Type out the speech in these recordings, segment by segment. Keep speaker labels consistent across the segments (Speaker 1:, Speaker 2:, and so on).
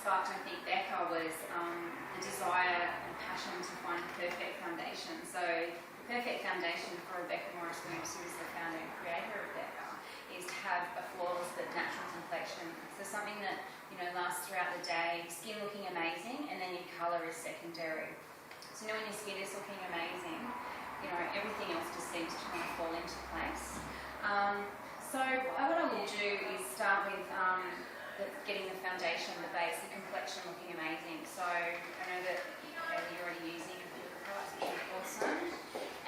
Speaker 1: sparked, I think, BECCA was the desire and passion to find the perfect foundation. So the perfect foundation for Rebecca Morris-Williams, who is the founder and creator of BECCA, is to have a flawless but natural complexion. So something that, you know, lasts throughout the day, skin looking amazing, and then your colour is secondary. So, you know, when your skin is looking amazing, you know, everything else just seems to kind of fall into place. So what I will do is start with getting the foundation, the base, the complexion looking amazing. So I know that you're already using a few of the products, which is awesome,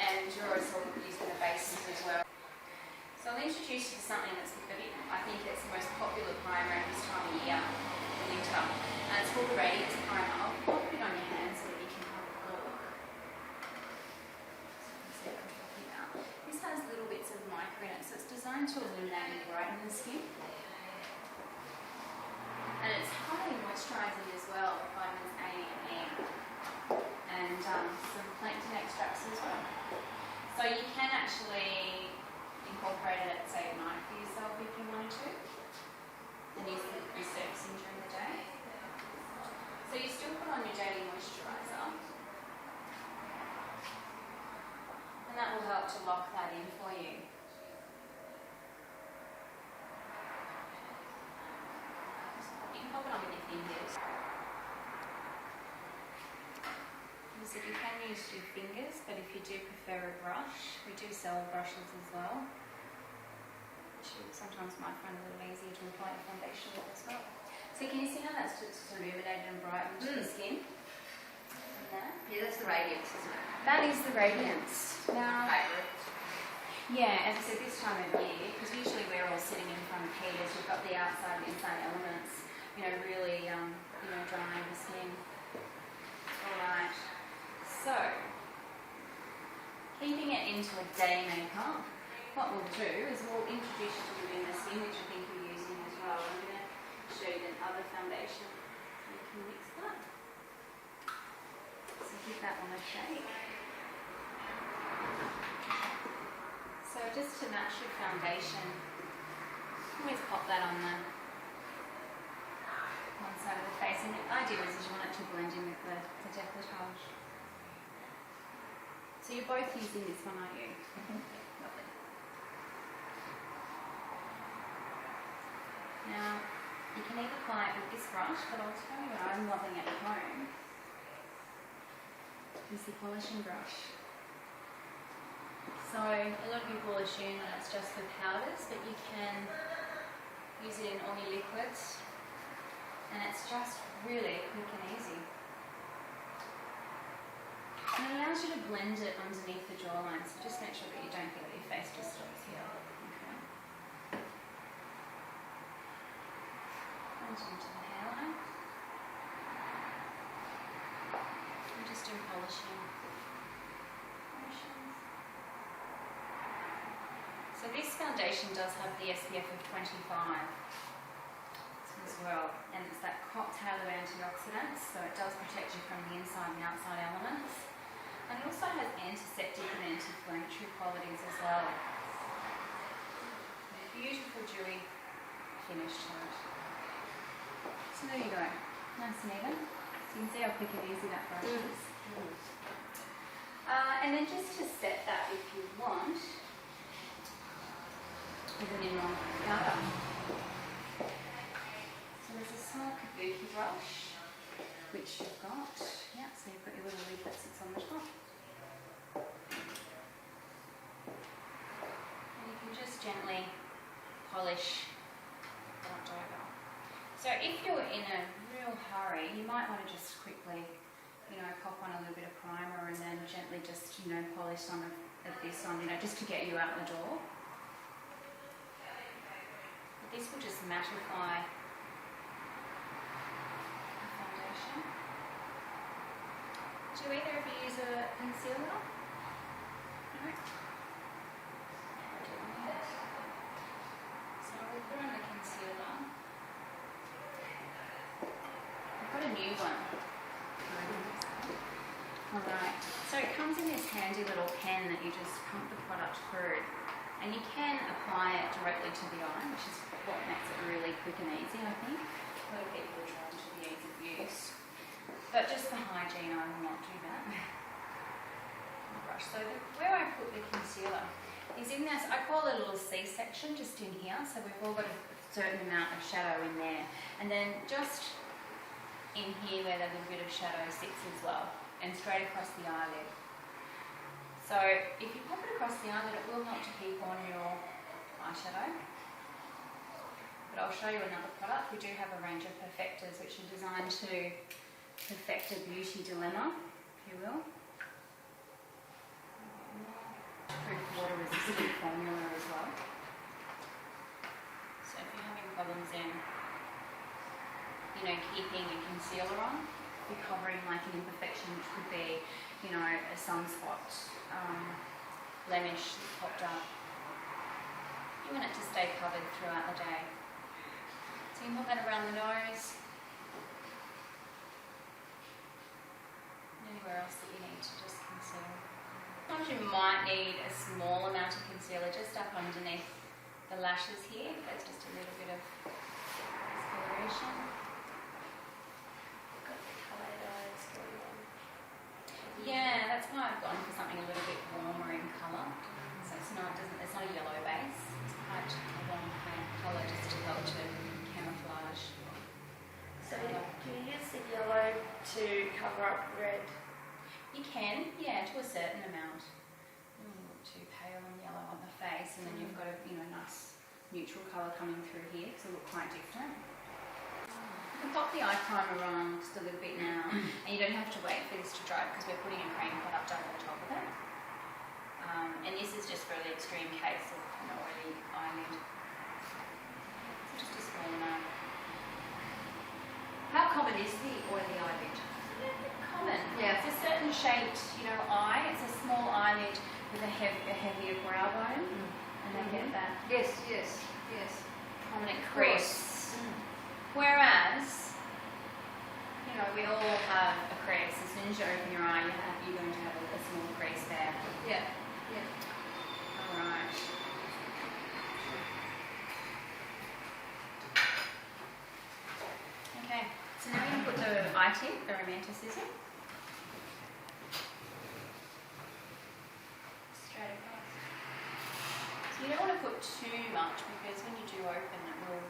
Speaker 1: and you're also using the bases as well. So I'll introduce you to something that's I think it's the most popular primer at this time of year, the winter, and it's called the Radiance Primer. I'll pop it on your hand so that you can have a look. This has little bits of mica in it, so it's designed to illuminate and brighten the skin. And it's highly moisturising as well, with vitamins A and E, and some plankton extracts as well. So you can actually incorporate it, say, at night for yourself if you wanted to, and use it resurfacing during the day. So you still put on your daily moisturiser, and that will help to lock that in for you. You can pop it on with your fingers. So you can use your fingers, but if you do prefer a brush, we do sell brushes as well, which you sometimes might find a little easier to apply a foundation with as well. So can you see how that's just illuminated and brightened the skin?
Speaker 2: Yeah, that's the radiance, isn't it?
Speaker 1: That is the radiance. Now,
Speaker 2: Favourite.
Speaker 1: yeah, as I said, this time of year, because usually we're all sitting in front of heaters, we've got the outside and inside elements, you know, really, drying the skin. All right. So, keeping it into a day makeup, what we'll do is we'll introduce you to the Unica Salon, which I think you're using as well. I'm going to show you the other foundation. You can mix that. So give that one a shake. So just to match your foundation, always pop that on the one side of the face. And the idea is you want it to blend in with the décolletage. So you're both using this one, aren't you? Lovely. Now, you can either apply it with this brush, but I'll tell you what I'm loving at home is the polishing brush. So a lot of people assume that it's just for powders, but you can use it in all your liquids, and it's just really quick and easy. And it allows you to blend it underneath the jawline, so just make sure that you don't think that your face just stops here. Okay. Blend into the hairline. And just do polishing. So this foundation does have the SPF of 25 as well, and it's that cocktail of antioxidants, so it does protect you from the inside and outside elements. And it also has antiseptic and anti-inflammatory qualities as well. Beautiful dewy finish to it. So there you go, nice and even. So you can see how quick and easy that brush is. And then just to set that, if you want, with an in-on powder. So there's a small kabuki brush, which you've got. Yeah, so you've got your little lid that sits on the top. And you can just gently polish that over. So if you're in a real hurry, you might want to just quickly, pop on a little bit of primer and then gently just, polish some of this on, just to get you out the door. But this will just mattify the foundation. Do either of you use a concealer? No? So we'll put on the concealer. I've got a new one. Alright, so it comes in this handy little pen that you just pump the product through. And you can apply it directly to the eye, which is what makes it really quick and easy, I think. A lot of people are trying to be easy hygiene, I will not do that. Brush. So where I put the concealer is in this, I call it a little C-section just in here, so we've all got a certain amount of shadow in there. And then just in here where the little bit of shadow sits as well, and straight across the eyelid. So if you pop it across the eyelid, it will help to keep on your eyeshadow. But I'll show you another product. We do have a range of perfectors which are designed to perfect a beauty dilemma, if you will. Proof water resistant formula as well. So if you're having problems in, keeping your concealer on, you're covering like an imperfection, which could be, a sunspot, blemish that popped up. You want it to stay covered throughout the day. So you can put that around the nose. Anywhere else that you need to just conceal. Sometimes you might need a small amount of concealer just up underneath the lashes here. There's just a little bit of discoloration. Got the coloured eyes going on. Yeah, that's why I've gone for something a little bit warmer in colour. So it's not a yellow base. It's quite a warm colour just to help to camouflage.
Speaker 3: So do you use the yellow to cover up red?
Speaker 1: You can, yeah, to a certain amount. You don't look too pale and yellow on the face, and then you've got a nice neutral colour coming through here, so it'll look quite different. You can pop the eye primer on just a little bit now, and you don't have to wait for this to dry because we're putting a cream product over the top of it. And this is just for the extreme case of an oily eyelid. So just a small amount.
Speaker 2: How common is the oily eyelid?
Speaker 1: Common.
Speaker 2: Yeah.
Speaker 1: It's a certain shaped, eye. It's a small eyelid with a heavier brow bone, and they get that
Speaker 2: Yes.
Speaker 1: prominent crease. Whereas, we all have a crease. As soon as you open your eye, you're going to have a small crease there.
Speaker 2: Yeah.
Speaker 1: All right. Okay. So now we can put the eye tip, the romanticism. Straight across. So you don't want to put too much because when you do open it will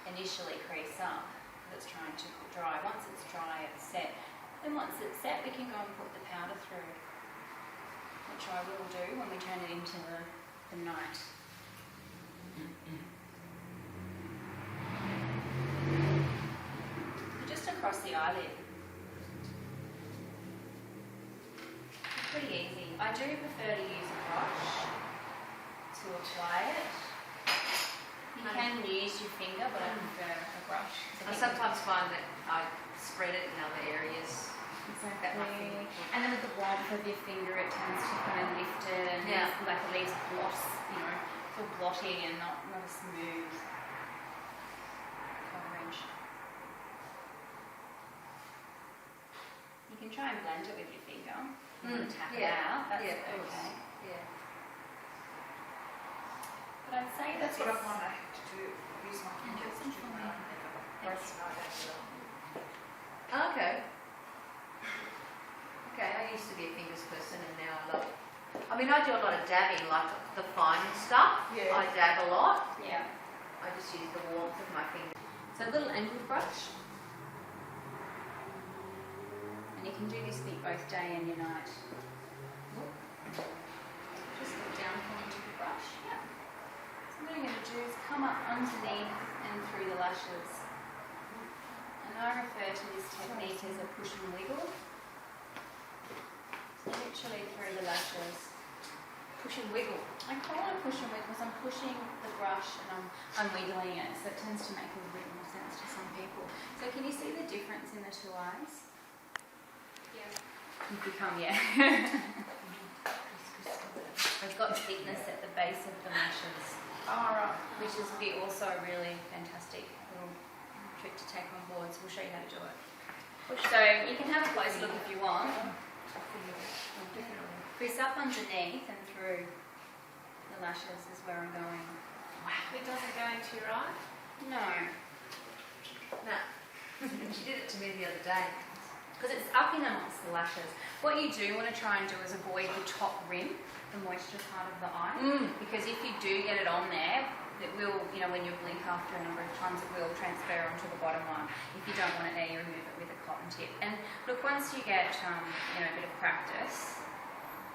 Speaker 1: initially crease up because it's trying to dry. Once it's dry, it's set. Then once it's set, we can go and put the powder through, which I will do when we turn it into the night. Just across the eyelid. It's pretty easy. I do prefer to use a brush to apply it. You can use your finger, but I prefer a brush.
Speaker 2: I sometimes find that I spread it in other areas.
Speaker 1: Exactly. And then with the warmth of your finger, it tends to kind of lift it and like it leaves gloss, it's all blotty and not a smooth coverage. You can try and blend it with your finger and tap it out. That's okay.
Speaker 2: Yeah.
Speaker 1: But I'd say
Speaker 3: That's what I
Speaker 1: it's-
Speaker 3: find I have to do. Use my fingers to do that.
Speaker 2: Okay. Okay, I used to be a fingers person and now I love it. I mean, I do a lot of dabbing, like the fine stuff.
Speaker 3: Yeah.
Speaker 2: I dab a lot.
Speaker 1: Yeah.
Speaker 2: I just use the warmth of my fingers.
Speaker 1: So a little angled brush. And you can do this bit both day and night. Just look down onto the brush. Yeah. So what I'm going to do is come up underneath and through the lashes. And I refer to this technique as a push and wiggle. So literally through the lashes.
Speaker 2: Push and wiggle.
Speaker 1: I call it a push and wiggle because I'm pushing the brush and I'm wiggling it, so it tends to make a little bit more sense to some people. So can you see the difference in the two eyes?
Speaker 3: Yeah.
Speaker 1: You've become, I've got thickness at the base of the lashes, which is also a really fantastic little trick to take on board, so we'll show you how to do it. So you can have a close look if you want. Crease up underneath and through the lashes is where I'm going.
Speaker 3: Wow. It doesn't go into your eye?
Speaker 1: No.
Speaker 2: No. She did it to me the other day.
Speaker 1: because it's up in amongst the lashes. What you do want to try and do is avoid the top rim, the moisture part of the eye, because if you do get it on there, it will, you know, when you blink after a number of times, it will transfer onto the bottom one. If you don't want it there, you remove it with a cotton tip. And look, once you get, you know, a bit of practice,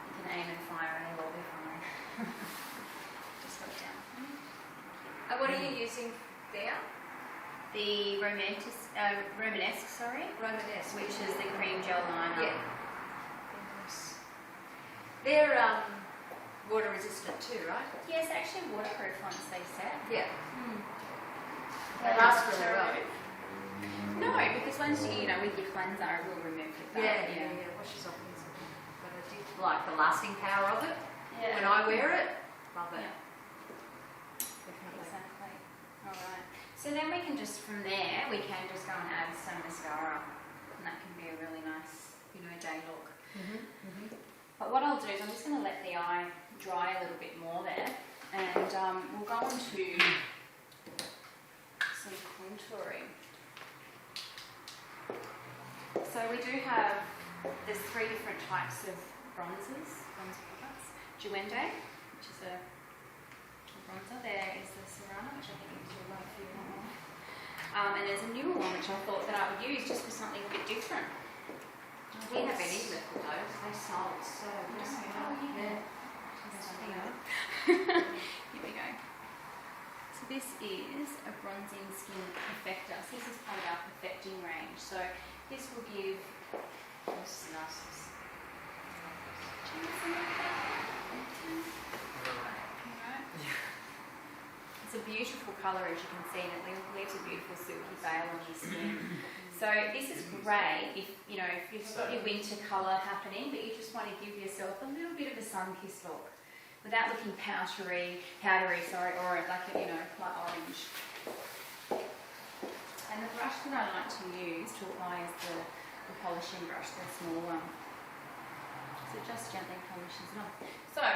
Speaker 1: you can aim and fire and it'll all be fine. Just got it down.
Speaker 2: And what are you using there?
Speaker 1: The Romanesque,
Speaker 2: Romanesque.
Speaker 1: which is the cream gel liner.
Speaker 2: Yeah. They're water resistant too, right?
Speaker 1: Yes, actually waterproof once they set.
Speaker 2: Yeah.
Speaker 3: They
Speaker 2: last
Speaker 3: last
Speaker 2: really well.
Speaker 1: No, because once you know, with your cleanser, it will remove it.
Speaker 2: Yeah. Washes off easily. But I did like the lasting power of it.
Speaker 1: Yeah.
Speaker 2: When I wear it, love it.
Speaker 1: Yeah.
Speaker 2: Definitely.
Speaker 1: Exactly. All right. So then we can just, from there, we can just go and add some mascara. And that can be a really nice, you know, day look. But what I'll do is I'm just going to let the eye dry a little bit more there. And we'll go on to some contouring. So we do have, there's 3 different types of bronze products. Duende, which is a bronzer. There is the Serrano, which I think you'll like for you more. And there's a newer one which I thought that I would use just for something a bit different.
Speaker 2: We have any little those. They sold so good.
Speaker 1: Oh, yeah.
Speaker 2: Hang on.
Speaker 1: Here we go. So this is a bronzing skin perfector. So this is part of our perfecting range. So this will give. This is nice. It's a beautiful colour, as you can see, and it leaves a beautiful silky veil on your skin. So this is great if you know if you've got your winter colour happening, but you just want to give yourself a little bit of a sun-kissed look, without looking powdery, or like a, you know, light orange. And the brush that I like to use to apply is the polishing brush, the small one. So it just gently polishes it off. So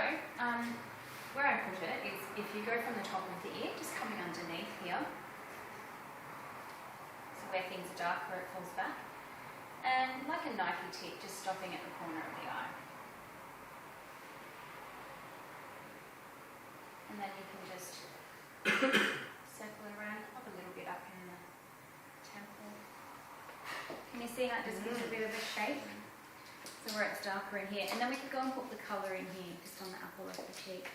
Speaker 1: where I put it is if you go from the top of the ear, just coming underneath here. So where things are dark, where it falls back. And like a Nike tip, just stopping at the corner of the eye. And then you can just circle it around, pop a little bit up in the temple. Can you see how it just gives a bit of a shape? So where it's darker in here. And then we can go and put the colour in here, just on the apple of the cheek.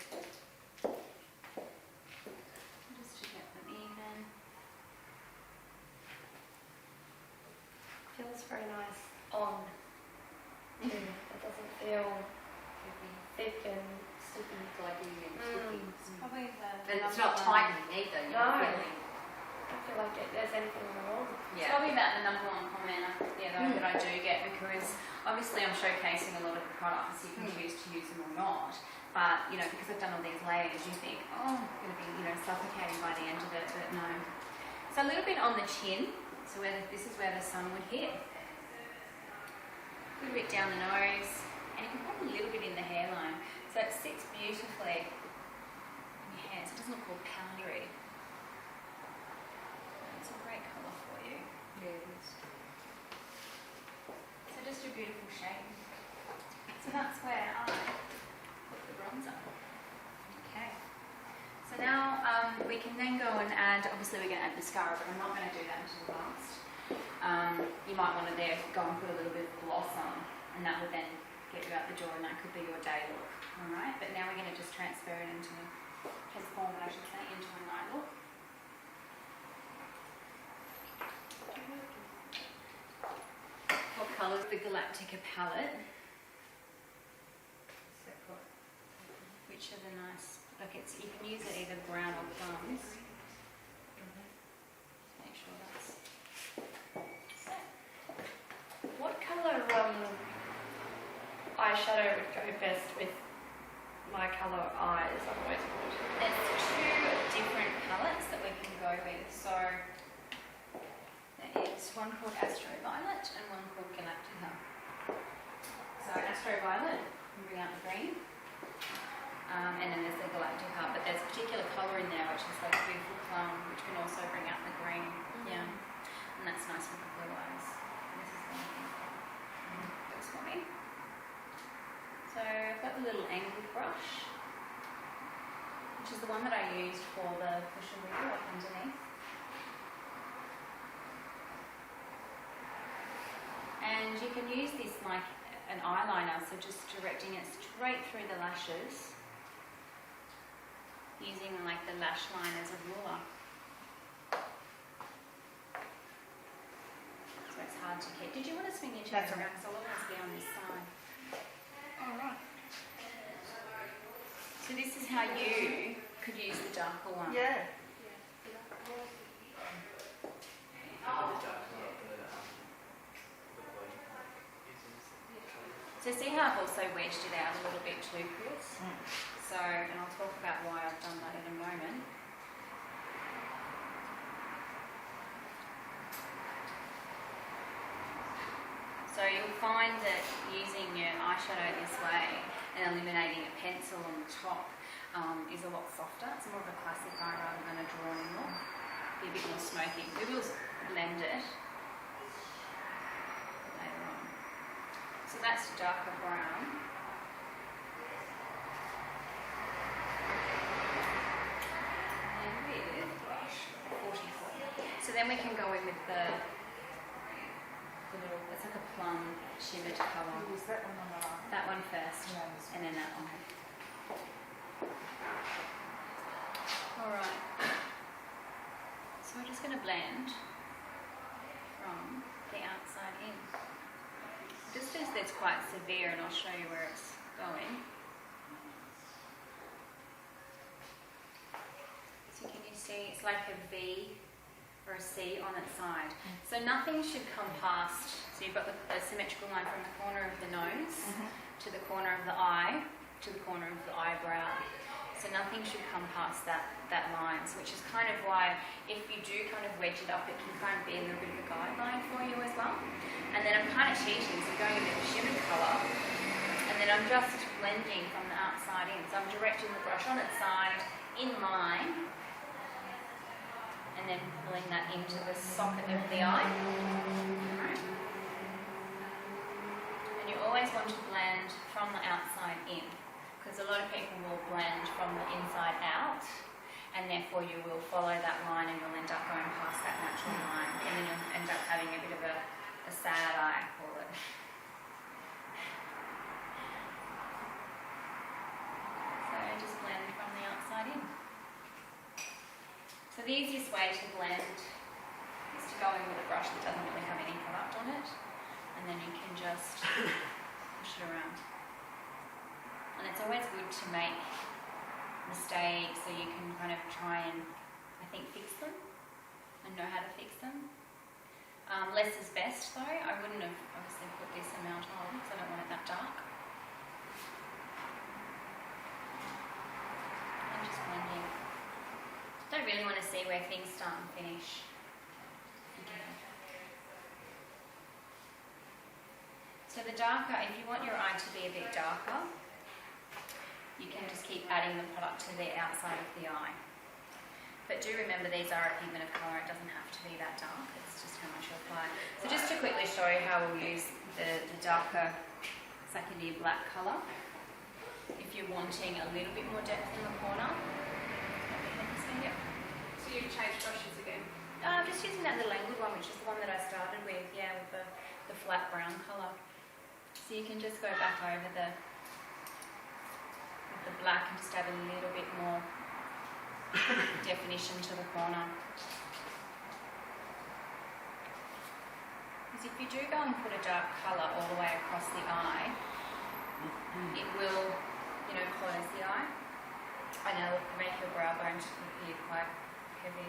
Speaker 1: Just to get them even.
Speaker 3: Feels very nice on. It doesn't feel thick and sticky.
Speaker 1: It's probably the
Speaker 2: And it's
Speaker 1: number
Speaker 2: not
Speaker 1: one.
Speaker 2: tightening either. You're
Speaker 3: No.
Speaker 2: feeling.
Speaker 3: I don't feel like there's anything wrong.
Speaker 1: It's probably about the number one comment that I do get, because obviously I'm showcasing a lot of the products. You can choose to use them or not, but you know, because I've done all these layers, you think, oh, I'm going to be, you know, suffocating by the end of it, but no. So a little bit on the chin. So this is where the sun would hit. A little bit down the nose, and you can put a little bit in the hairline, so it sits beautifully in your hair. So it doesn't look all powdery. It's a great colour for you.
Speaker 2: Yeah, it is.
Speaker 1: So just a beautiful shape. So that's where I put the bronzer. Okay. So now we can then go and add, obviously we're going to add mascara, but I'm not going to do that until last. You might want to there go and put a little bit of gloss on, and that would then get you out the door, and that could be your day look. Alright, but now we're going to just transform it into a night look. What colour is the Galactica palette? Which are the nice, like it's, you can use it either brown or plums. Make sure that's set.
Speaker 3: What colour eyeshadow would go best with my colour eyes? I've always thought.
Speaker 1: There's 2 different palettes that we can go with. So there is one called Astro Violet and one called Galactica. So Astro Violet can bring out the green. And then there's the Galactica, but there's a particular colour in there which is like a beautiful plum, which can also bring out the green. Yeah, and that's nice with the blue eyes. This is the one thing. which is the one that I used for the push and wiggle up underneath. And you can use this like an eyeliner, so just directing it straight through the lashes, using like the lash line as a ruler. So it's hard to keep. Did you want to swing your chair around? Because I'll always be on this side. Alright. So this is how you could use the darker one.
Speaker 2: Yeah.
Speaker 1: So see how I've also wedged it out a little bit too, Chris? So, and I'll talk about why I've done that in a moment. So you'll find that using your eyeshadow this way and eliminating a pencil on the top is a lot softer. It's more of a classic eye rather than a drawing look. Be a bit more smoky. We will blend it later on. So that's darker brown. And with brush 44. So then we can go in with the little, it's like a plum shimmered colour.
Speaker 4: Use that one on the line.
Speaker 1: That one first,
Speaker 4: Yeah, this
Speaker 1: and then that one. Alright. So we're just going to blend from the outside in. Just as that's quite severe, and I'll show you where it's going. So can you see it's like a V or a C on its side. So nothing should come past, so you've got the symmetrical line from the corner of the nose to the corner of the eye to the corner of the eyebrow. So nothing should come past that line, so which is kind of why if you do kind of wedge it up, it can kind of be a little bit of a guideline for you as well. And then I'm kind of cheating, so I'm going a bit of a shimmered colour, and then I'm just blending from the outside in. So I'm directing the brush on its side, in line, and then pulling that into the socket of the eye. Right. And you always want to blend from the outside in, because a lot of people will blend from the inside out, and therefore you will follow that line and you'll end up going past that natural line, and then you'll end up having a bit of a sad eye, I call it. So just blend from the outside in. So the easiest way to blend is to go in with a brush that doesn't really have any product on it, and then you can just push it around. And it's always good to make mistakes so you can kind of try and, I think, fix them and know how to fix them. Less is best though. I wouldn't have obviously put this amount on because I don't want it that dark. I'm just blending. Don't really want to see where things start and finish. Okay. So the darker, if you want your eye to be a bit darker, you can just keep adding the product to the outside of the eye. But do remember these are a pigment of colour, it doesn't have to be that dark, it's just how much you apply. So just to quickly show you how we'll use the darker Secondary black colour. If you're wanting a little bit more depth in the corner. Yep.
Speaker 5: So you've changed brushes again?
Speaker 1: I'm just using that little angled one, which is the one that I started with, yeah, with the flat brown colour. So you can just go back over the black and just add a little bit more definition to the corner. Because if you do go and put a dark colour all the way across the eye, it will, you know, close the eye. I know, make your brow bone appear quite heavy.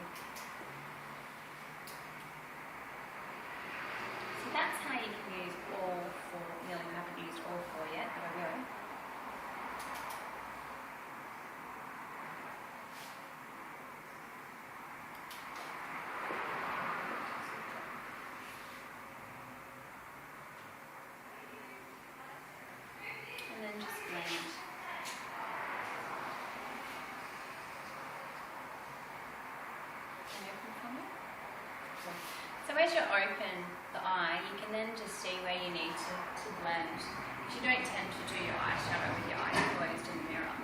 Speaker 1: So that's how you can use all four. Nearly, I haven't used all four yet, but I will. And then just blend. So as you open the eye, you can then just see where you need to blend. Because you don't tend to do your eyeshadow with your eyes closed in the mirror.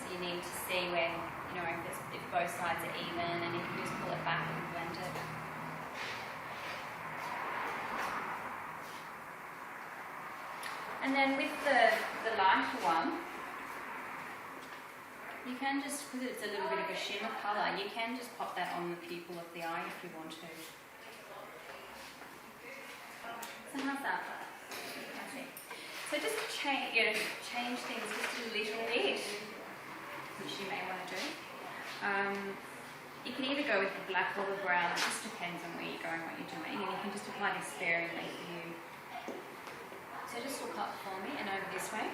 Speaker 1: So you need to see where, you if both sides are even, and you can just pull it back and blend it. And then with the lighter one, you can just, because it's a little bit of a shimmer colour, you can just pop that on the pupil of the eye if you want to. So how's that? Okay. So just change things just a little bit, which you may want to do. You can either go with the black or the brown, it just depends on where you're going, what you're doing, and you can just apply this sparingly for you. So just look up for me and over this way.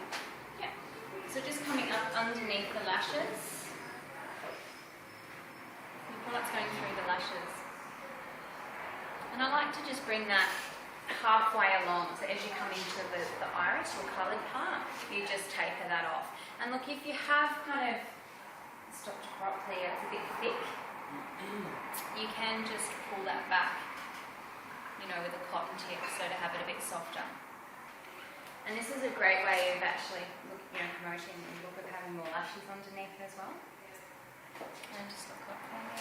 Speaker 1: Yeah. So just coming up underneath the lashes. The product's going through the lashes. And I like to just bring that halfway along. So as you come into the iris or coloured part, you just taper that off. And look, if you have kind of stopped properly, it's a bit thick, you can just pull that back, with a cotton tip, so to have it a bit softer. And this is a great way of actually promoting the look of having more lashes underneath as well. And just look up there.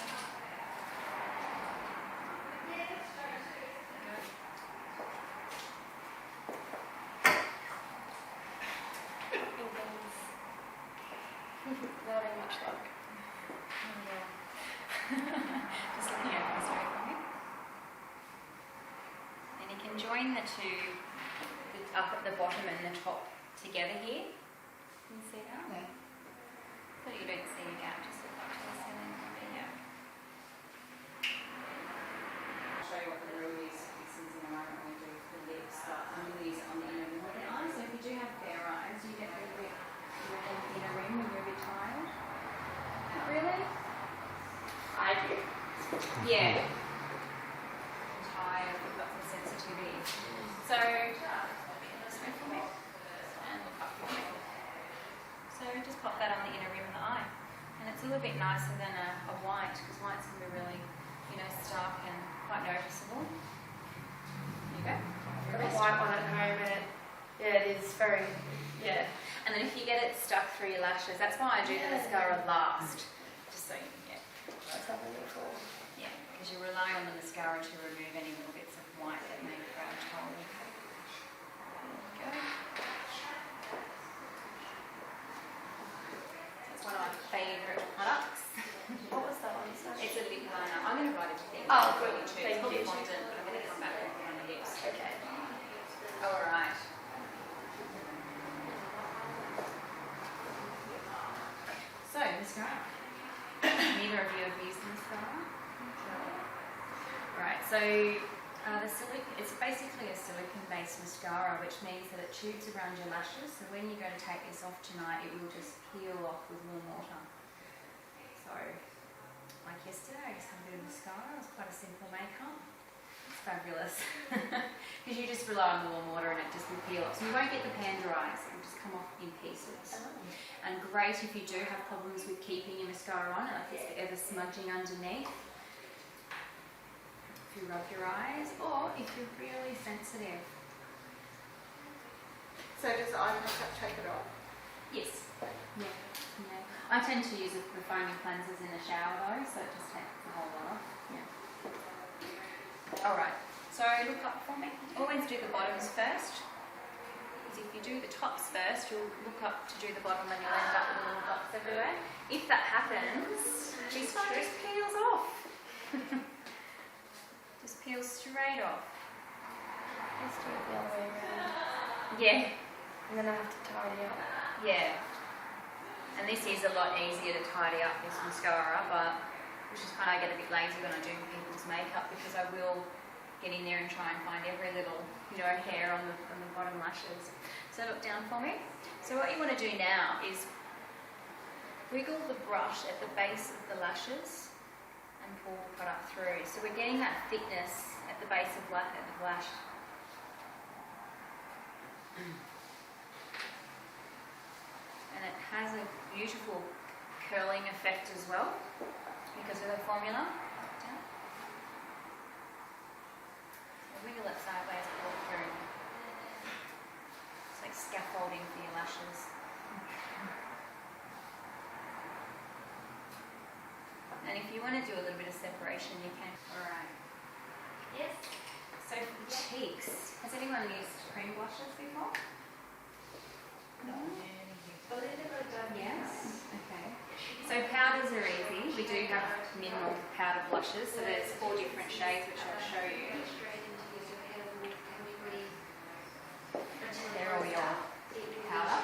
Speaker 3: Very much luck.
Speaker 1: Just looking over this way from you. And you can join the two, up at the bottom and the top together here. Can you see that?
Speaker 2: Yeah.
Speaker 1: So you don't see it out, just look up to the ceiling. Yeah. I'll show you what the real use fixes in a moment when we do the lips, but I'm going to use it on the inner rim of the eye. So if you do have fair eyes, you get a little bit on the inner rim when you're a bit tired. Not really?
Speaker 3: I do.
Speaker 1: Yeah. Tired, we've got some sensitivity. So, this way for me. And look up for me. So just pop that on the inner rim of the eye. And it's a little bit nicer than a white, because whites can be really, stark and quite noticeable. There you go.
Speaker 3: Got a white one at home and it is very,
Speaker 1: And then if you get it stuck through your lashes, that's why I do the mascara last. Just so you can get.
Speaker 3: That's something before.
Speaker 1: Yeah, because you rely on the mascara to remove any little bits of white that may grab hold. There we go. That's one of my favourite products.
Speaker 3: What was that one? Sorry.
Speaker 1: It's a lip liner. I'm going to write it down.
Speaker 3: Oh, good.
Speaker 1: It's
Speaker 3: Thank
Speaker 1: called
Speaker 3: you.
Speaker 1: fondant, but I'm going to come back and put it on the lips.
Speaker 3: Okay.
Speaker 1: All right. So, mascara. Neither of you have used mascara. Right, so it's basically a silicone-based mascara, which means that it tubes around your lashes. So when you go to take this off tonight, it will just peel off with warm water. So, like yesterday, I just had a bit of mascara. It was quite a simple makeup. It's fabulous. Because you just rely on the warm water and it just will peel off. So you won't get the panda eyes. It will just come off in pieces. And great if you do have problems with keeping your mascara on, like it's ever smudging underneath. If you rub your eyes, or if you're really sensitive.
Speaker 5: So does the eye makeup take it off?
Speaker 1: Yes. Yeah. I tend to use the foaming cleansers in the shower though, so it just takes the whole lot off. Yeah. Alright, so look up for me. Always do the bottoms first. Because if you do the tops first, you'll look up to do the bottom and you'll end up with little dots everywhere. If that happens, this one just peels off. Just peels straight off.
Speaker 3: Let's do it the other way around.
Speaker 1: Yeah.
Speaker 3: And then I have to tidy up.
Speaker 1: Yeah. And this is a lot easier to tidy up, this mascara, but which is kind of, I get a bit lazy when I do people's makeup because I will get in there and try and find every little, hair on the bottom lashes. So look down for me. So what you want to do now is wiggle the brush at the base of the lashes and pull the product through. So we're getting that thickness at the base of the lash. And it has a beautiful curling effect as well because of the formula. Wiggle it sideways, pull it through. It's like scaffolding for your lashes. if you want to do a little bit of separation, you can. Alright.
Speaker 3: Yes.
Speaker 1: So for the cheeks, has anyone used cream blushes before? No? Yes? Okay. So powders are easy. We do have mineral powder blushes, so there's 4 different shades which I'll show you. They're all your powder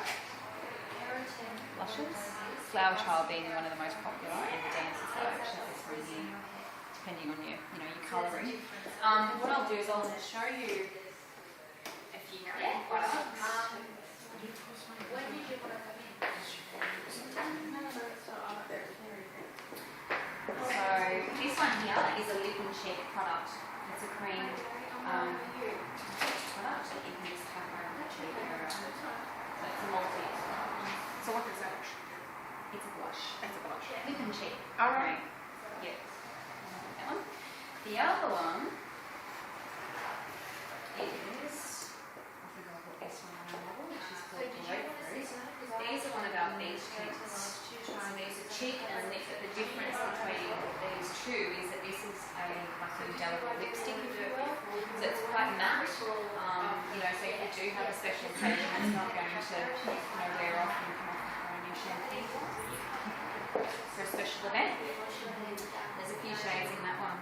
Speaker 1: blushes. Flower Child being one of the most popular, and the Dance Selection is this one here, depending on your colouring. What I'll do is I'll show you a few cream products. So this one here is a lip and cheek product. It's a cream product that you can just tap around the cheek area. So it's a multi-use product.
Speaker 5: So what is that?
Speaker 1: It's a blush.
Speaker 5: It's a blush.
Speaker 1: Lip and cheek.
Speaker 5: Alright.
Speaker 1: Yes. That one. The other one is, I think I'll put this one on the level, which is called Grapefruit. These are one of our beige tints. So these are cheek and lip, but the difference between these two is that this is a delicate lipstick, if you will. So it's quite matte. So if you do have a special occasion, it's not going to wear off and come off wearing your champagne for a special event. There's a few shades in that one.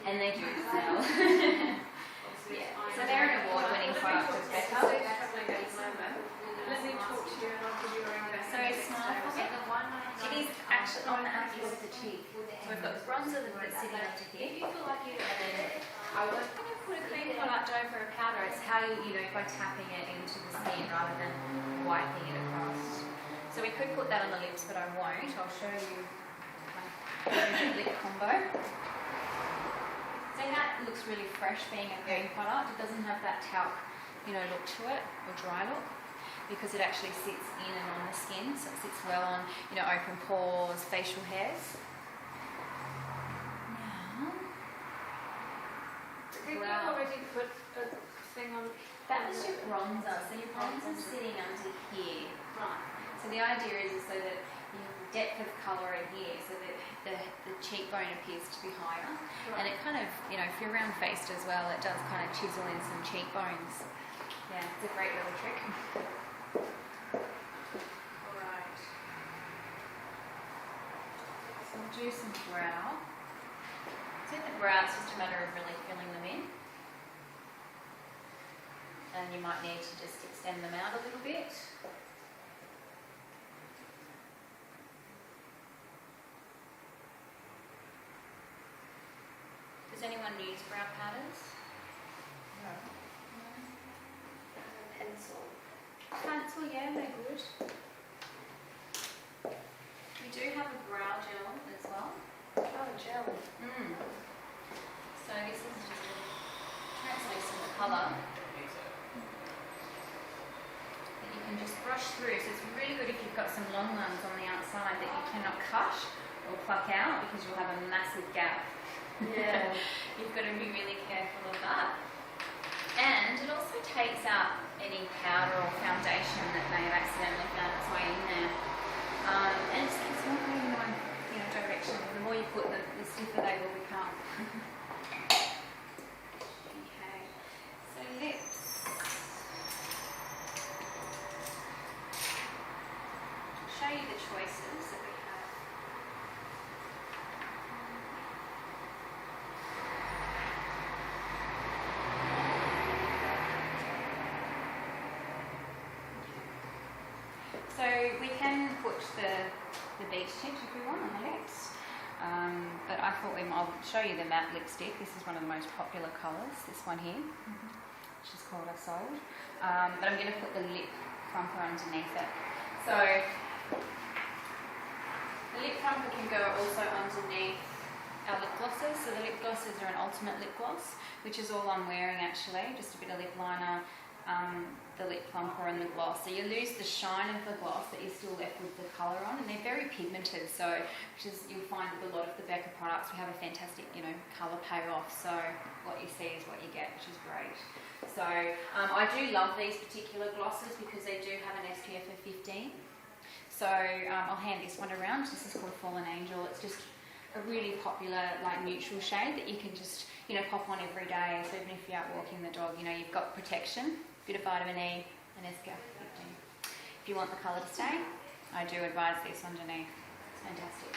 Speaker 1: And they do smell. Yeah. So they're an award-winning product of BECCA.
Speaker 5: Let me talk to you and I'll give you a ring back.
Speaker 1: So smile for it. It is actually on the Armfield of the cheek. So we've got bronzer that's sitting under here. And then I won't put a cream product over a powder. It's how by tapping it into the skin rather than wiping it across. So we could put that on the lips, but I won't. I'll show you my lip combo. So that looks really fresh being a cream product. It doesn't have that talc, look to it, or dry look, because it actually sits in and on the skin, so it sits well on, open pores, facial hairs. Now,
Speaker 5: Did you already put a thing on?
Speaker 1: that was your bronzer. So your bronzer's sitting under here.
Speaker 5: Right.
Speaker 1: So the idea is so that depth of colour in here, so that the cheekbone appears to be higher, and it kind of, if you're round faced as well, it does kind of chisel in some cheekbones. Yeah, it's a great little trick.
Speaker 5: Alright.
Speaker 1: So we'll do some brow. So in the brow, it's just a matter of really filling them in, and you might need to just extend them out a little bit. Does anyone use brow powders?
Speaker 5: No.
Speaker 3: Pencil.
Speaker 1: Pencil, yeah, they're good. We do have a brow gel as well.
Speaker 3: Oh, gel.
Speaker 1: So this is just a translucent colour that you can just brush through. So it's really good if you've got some long ones on the outside that you cannot cut or pluck out because you'll have a massive gap.
Speaker 3: Yeah.
Speaker 1: You've got to be really careful of that. And it also takes out any powder or foundation that may have accidentally found its way in there. And it just keeps them going in one direction. The more you put them, the stiffer they will become. Okay, so lips. I'll show you the choices that we have. So we can put the beach tint if we want on the lips, but I thought I'll show you the matte lipstick. This is one of the most popular colours, this one here, which is called I Sold. But I'm going to put the lip plumper underneath it. So the lip plumper can go also underneath our lip glosses. So the lip glosses are an ultimate lip gloss, which is all I'm wearing actually, just a bit of lip liner, the lip plumper and the gloss. So you lose the shine of the gloss, but you're still left with the colour on, and they're very pigmented, so you'll find with a lot of the BECCA products we have a fantastic colour payoff, so what you see is what you get, which is great. So I do love these particular glosses because they do have an SPF of 15, So I'll hand this one around. This is called Fallen Angel. It's just a really popular like neutral shade that you can just, pop on every day. So even if you're out walking the dog, you've got protection, bit of vitamin E and SPF 15. If you want the colour to stay, I do advise this underneath. It's fantastic.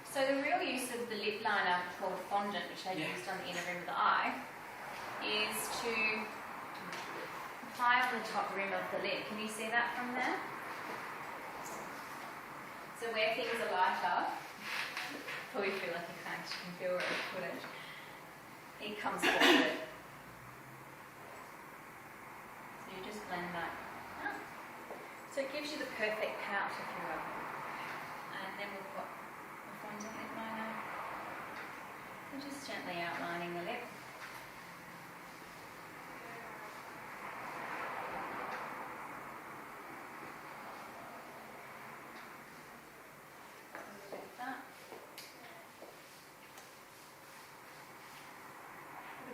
Speaker 1: So the real use of the lip liner called fondant, which I used on the inner rim of the eye, is to apply on the top rim of the lip. Can you see that from there? So where things are lighter, probably feel like you can't, you can feel where I put it. It comes forward. So you just blend that out. So it gives you the perfect pout, if you will. And then we'll put a fondant lip liner. And just gently outlining the lip.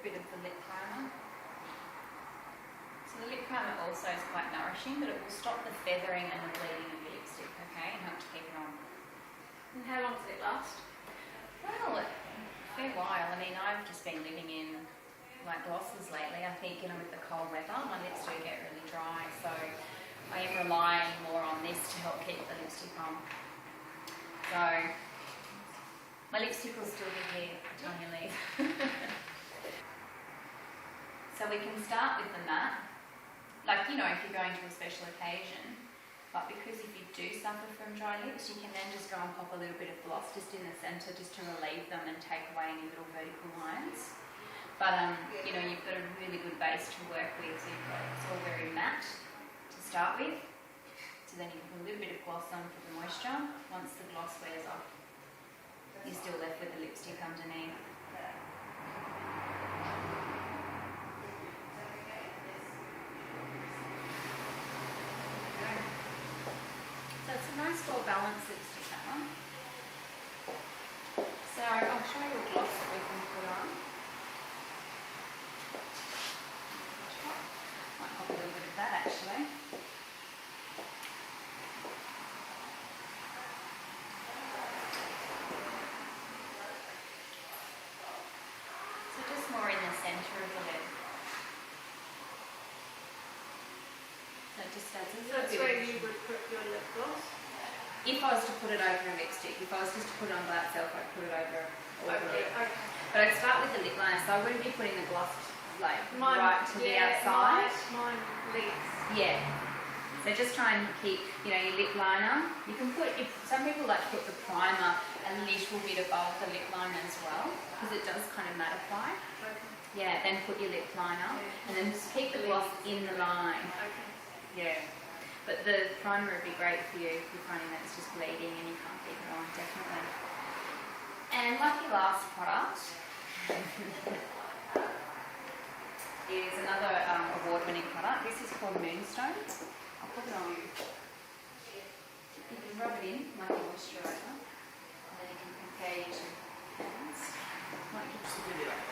Speaker 1: Bit of the lip primer. So the lip primer also is quite nourishing, but it will stop the feathering and the bleeding of your lipstick, okay, and help to keep it on.
Speaker 5: And how long does it last?
Speaker 1: Well, a fair while. I mean, I've just been living in like glosses lately. I think, with the cold weather, my lips do get really dry, so I am relying more on this to help keep the lipstick on. So my lipstick will still be here by the time you leave. So we can start with the matte, like, if you're going to a special occasion, but because if you do suffer from dry lips, you can then just go and pop a little bit of gloss just in the centre just to relieve them and take away any little vertical lines. But, you've got a really good base to work with, so it's all very matte to start with. So then you can put a little bit of gloss on for the moisture. Once the gloss wears off, you're still left with the lipstick underneath. So it's a nice well-balanced lipstick, that one. So I'll show you a gloss that we can put on. Might pop a little bit of that actually. So just more in the centre of the lip. So it just adds a
Speaker 5: So
Speaker 1: little
Speaker 5: that's
Speaker 1: bit
Speaker 5: where
Speaker 1: of...
Speaker 5: you would put your lip gloss?
Speaker 1: If I was to put it over a lipstick, if I was just to put it on by itself, I'd put it over all the lip.
Speaker 5: Okay.
Speaker 1: But I'd start with the lip liner, so I wouldn't be putting the gloss right to the
Speaker 5: yeah,
Speaker 1: outside.
Speaker 5: Mine leaks.
Speaker 1: Yeah. So just try and keep, your lip liner. You can put, some people like to put the primer a little bit above the lip liner as well, because it does kind of mattify.
Speaker 5: Okay.
Speaker 1: Yeah, then put your lip liner, and then just keep the gloss in the line.
Speaker 5: Okay.
Speaker 1: Yeah. But the primer would be great for you if you're finding that it's just bleeding and you can't keep it on, definitely. And lucky last product is another award-winning product. This is called Moonstone. I'll put it on. You can rub it in like a moisturiser, and then you can compare your two hands. Might give us a bit of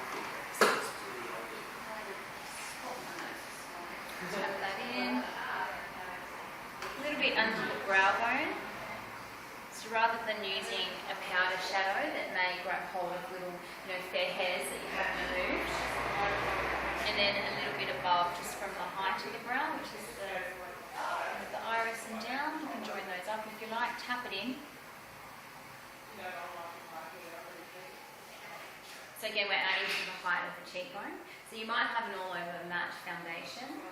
Speaker 1: Rub that in. A little bit under the brow bone. So rather than using a powder shadow that may grab hold of little, fair hairs that you haven't removed, and then a little bit above, just from the height of the brow, which is the iris and down. You can join those up if you like. Tap it in. So again, we're adding to the height of the cheekbone. So you might have an all-over matte foundation,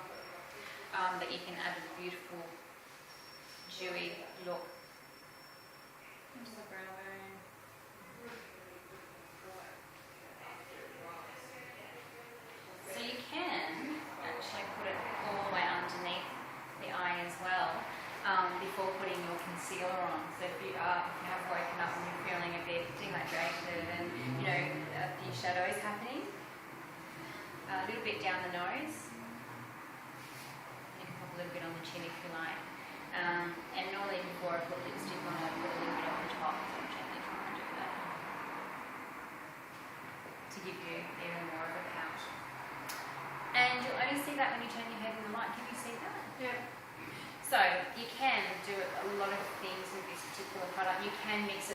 Speaker 1: but you can add a beautiful dewy look into the brow bone. So you can actually put it all the way underneath the eye as well, before putting your concealer on. So if you have woken up and you're feeling a bit dehydrated and a few shadows happening, a little bit down the nose. You can pop a little bit on the chin if you like. And normally before I put lipstick on, I put a little bit on the top, so I'm gently trying to do that to give you even more of a pout. And you'll only see that when you turn your head in the light. Can you see that? So you can do a lot of things with this particular product. You can mix it